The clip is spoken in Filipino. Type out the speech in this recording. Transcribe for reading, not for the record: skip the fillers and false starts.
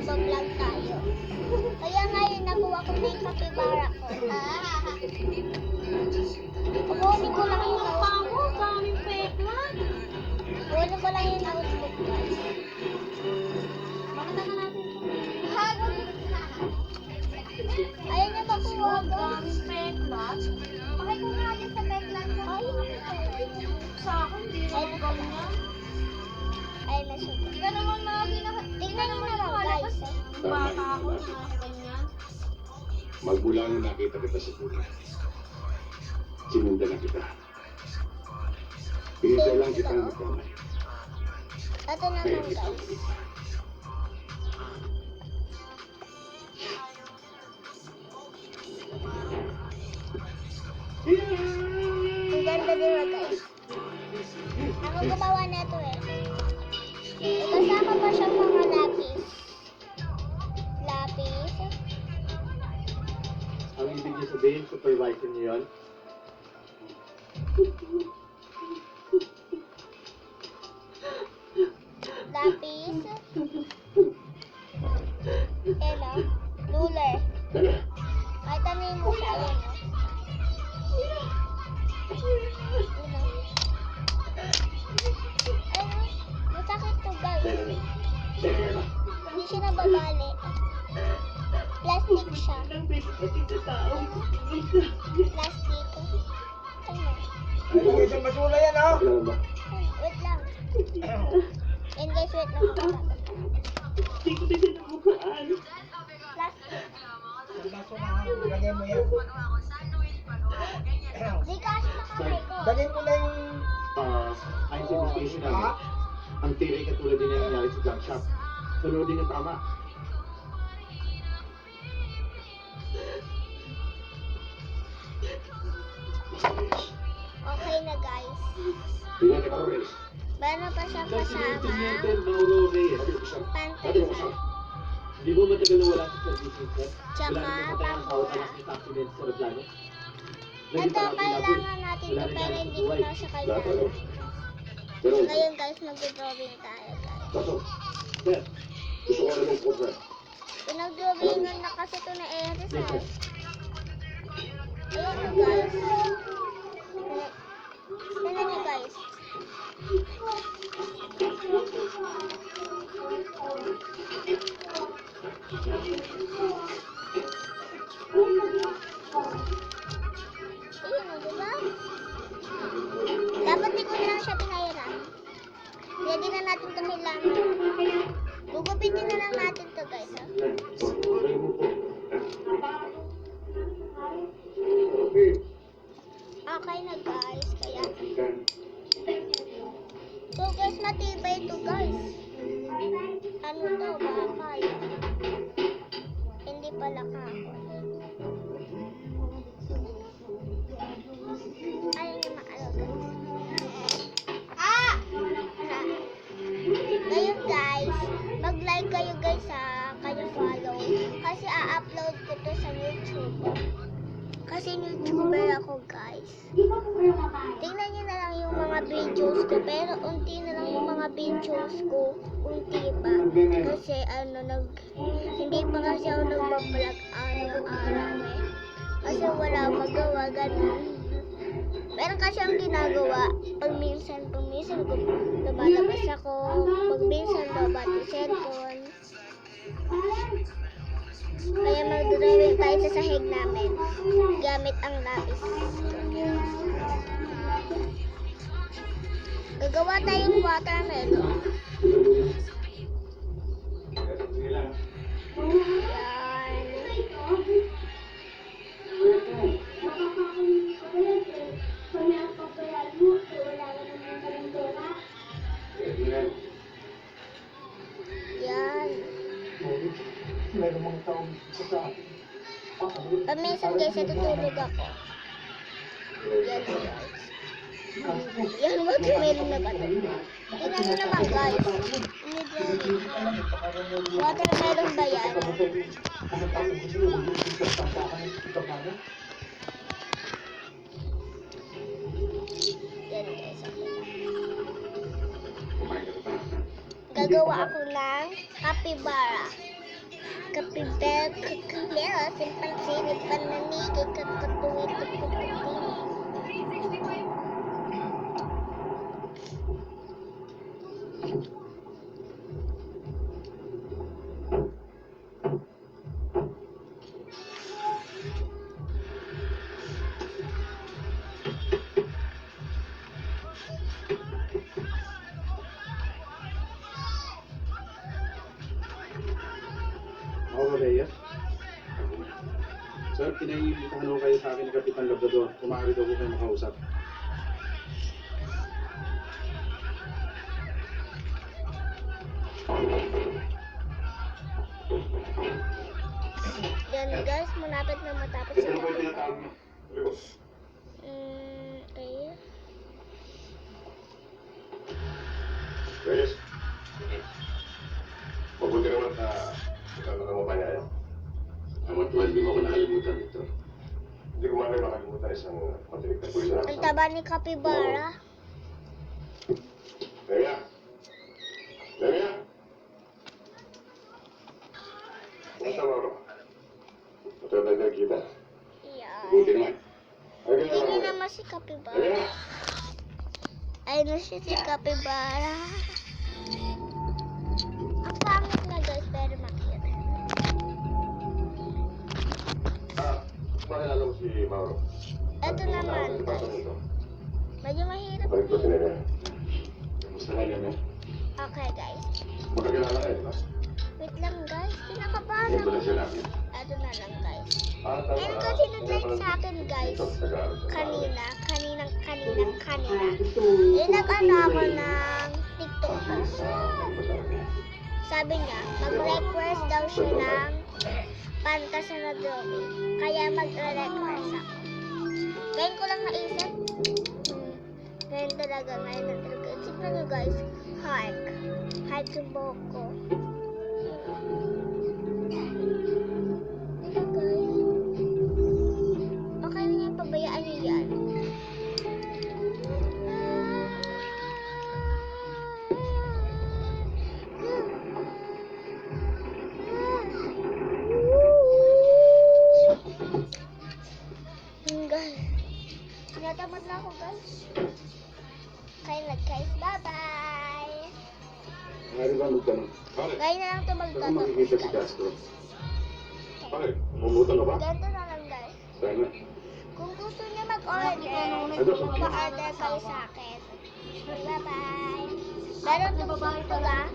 magbablog tayo. Kaya ngayon nakuha ko na yung capybara ko. Kukunin ko lang yung notebook. Kukunin ko lang yung notebook, guys. Ayaw niya makuha, guys. Bakit ko nga din sa peklat ko? Sa akin, di naman ganyan. Ay, nasuot. Tingnan naman lagi na. Tingnan niyo naman, guys. Bata ako, ganyan. Magmula nung nakita kita sa buhay, sinundan na kita. Pinintay lang kitang magkamay. Ito naman, guys. Ang ganda din mo, guys. Ako gumawa na ito eh. Kasama pa siyang mga lapis. Lapis. Ang ibig niyo sabihin, supervisor niyo yun? Lapis. Hello. Ruler. Kahit ano mo siya, yun. Masakit to, guys. Hindi siya nababali. Plastic siya. Plastic. Ay, isang basura yan, ha? Alam ba? Wait lang. And guys, wait lang. Plastic. Lagyan mo yan. Di kasi sa kamay ko. Lagyan mo na yung... Ayon sa investigation namin, ang tiray katulad din yung nangyari sa junk shop. Sunodin yung tama. Okay na, guys. Tingnan ka rin. Meron pa siyang Kasi yung kasama. tiniente, Mauro Reyes. Pantasan. Di ba matagal na wala sa service, sir? Tsaka, Wala na namatay ang tao sa last accident sa Replano? Ito, kailangan natin ito, pero hindi ko na siya kailangan. Pero, Ngayon, guys, mag-drawing tayo, guys. kaso, Sir, gusto ko na ng kofre. Pinag-drawing na kasi ito na Eris, ha. Ayan na, guys. Tignan niyo, guys. Ayun, diba? Dapat di ko na lang siya pinahiram. Ready na natin ito may laman. Gugupitin na lang natin to, guys, ha. tuloy mo po. Okay na, guys. Kaya, so, guys, matibay ito, guys. Ano to, bakal. Hindi pala kahoy. Ayaw niya maano, guys. Ngayon, guys, mag-like kayo, guys, ha. Kayo follow. Kasi a-upload ko to sa YouTube. Kasi YouTuber ako, guys. Tingnan niyo na lang yung mga videos ko. Pero unti na lang yung mga videos ko. Unti pa. Kasi hindi pa kasi ako nagbablog araw-araw eh. Kasi wala magawa, ganun. Meron kasi ang ginagawa. Pag minsan lumalabas ako. Pag minsan lobat yung cellphone. Kaya mag-drawing tayo sa sahig namin gamit ang lapis. Gagawa tayong watermelon. Yan. Meron mga tao sa akin. Paminsan guys, natutulog ako. Yan guys. Yan, watermelon na ba ito? Tingnan nyo naman guys. Watermelon ba yan? Yan guys. Kumain ka na ba? Gagawa ako ng capybara. Kapibel, kakabel, simpan sinip, pananigay, kakatuwid, kakatuwid. Mauro Reyes? Sir, pinaimbitahan ho kayo sa akin ni Kapitan Labrador. Kumari daw ko kayo makausap. Yan guys, malapit na matapos Ito sa na po yung tinatawag mo. Ano? Okay. Reyes? Mabuti naman sa ikaw mo pa niya yun. Ama tuwan, hindi mo ako nakalimutan ito. Hindi ko maaari makalimutan isang matinig na pulis na Ang taba ni Capybara. Raya! Raya! Kumusta, Mauro? Matagal tayo nakikita. Yan. Buti naman. Ay, ganyan Tingnan Mauro. naman si Capybara. Raya! Ayun na siya si Capybara. Ang pangit na guys, pero makita. Makilala mo si Mauro. Ito naman Sa guys. departamento. Medyo mahirap Balik ko si din. Nene. Kamusta ka niya? Okay guys. Magkakilala kayo, di ba? Wait lang guys. Kinakabahan Yan ko ako. lang sinabi. Ito na lang guys. Tama. Ayun kasi nag-like sa akin guys. Ito, Tagalog. Kanina. Nag-ano ako ng TikTok post. Sabi niya, mag-request daw siya ng Pantasa na drawing. Kaya mag-request ako. Ngayon ko lang naisip. Ngayon talaga. Tignan nyo guys. Hike. Hike yung buhok ko. Ito guys. Okay na yan. Pabayaan nyo yan. Guys, natamad na ako guys. Kaya guys, bye-bye. Ngayon ba magtanong? Bakit? Kaya na lang ito Saan magtatapos makikita si guys. Castro? Bakit? Mumutan ka ba? Ganito na lang guys. Sana. Kung gusto niya mag-order, pa-order kayo sa akin. Bye-bye. Meron itong tugtog ah.